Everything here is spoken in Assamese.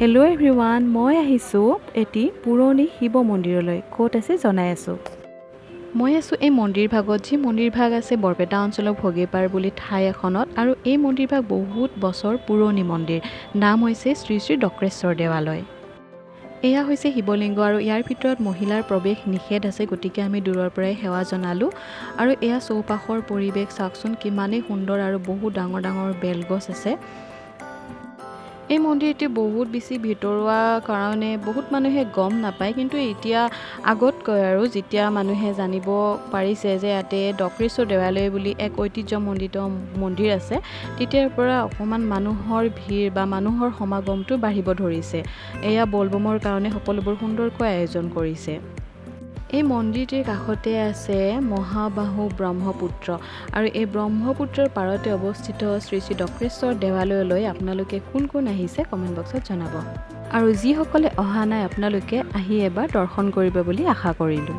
হেল্ল' এভৰিৱান, মই আহিছোঁ এটি পুৰণি শিৱ মন্দিৰলৈ। ক'ত আছে জনাই আছোঁ। মই আছোঁ এই মন্দিৰ ভাগত, যি মন্দিৰ ভাগ আছে বৰপেটা অঞ্চলৰ ভগীপাৰ বুলি ঠাই এখনত, আৰু এই মন্দিৰ ভাগ বহুত বছৰ পুৰণি মন্দিৰ। নাম হৈছে শ্ৰী শ্ৰী দক্ৰেশ্বৰ দেৱালয়। এয়া হৈছে শিৱলিংগ, আৰু ইয়াৰ ভিতৰত মহিলাৰ প্ৰৱেশ নিষেধ আছে, গতিকে আমি দূৰৰ পৰাই সেৱা জনালোঁ। আৰু এয়া চৌপাশৰ পৰিৱেশ চাওকচোন, কিমানেই সুন্দৰ, আৰু বহুত ডাঙৰ ডাঙৰ বেলগছ আছে। এই মন্দিৰটি বহুত বেছি ভিতৰুৱা কাৰণে বহুত মানুহে গম নাপায়, কিন্তু এতিয়া আগতকৈ আৰু যেতিয়া মানুহে জানিব পাৰিছে যে ইয়াতে দক্ৰেশ্বৰ দেৱালয় বুলি এক ঐতিহ্যমণ্ডিত মন্দিৰ আছে, তেতিয়াৰ পৰা অকণমান মানুহৰ ভিৰ বা মানুহৰ সমাগমটো বাঢ়িব ধৰিছে। এয়া বলবমৰ কাৰণে সকলোবোৰ সুন্দৰকৈ আয়োজন কৰিছে। এই মন্দিৰটিৰ কাষতে আছে মহাবাহু ব্ৰহ্মপুত্ৰ, আৰু এই ব্ৰহ্মপুত্ৰৰ পাৰতে অৱস্থিত শ্ৰী শ্ৰী দক্ৰেশ্বৰ দেৱালয়লৈ আপোনালোকে কোন কোন আহিছে কমেণ্ট বক্সত জনাব। আৰু যিসকলে অহা নাই, আপোনালোকে আহি এবাৰ দৰ্শন কৰিব বুলি আশা কৰিলোঁ।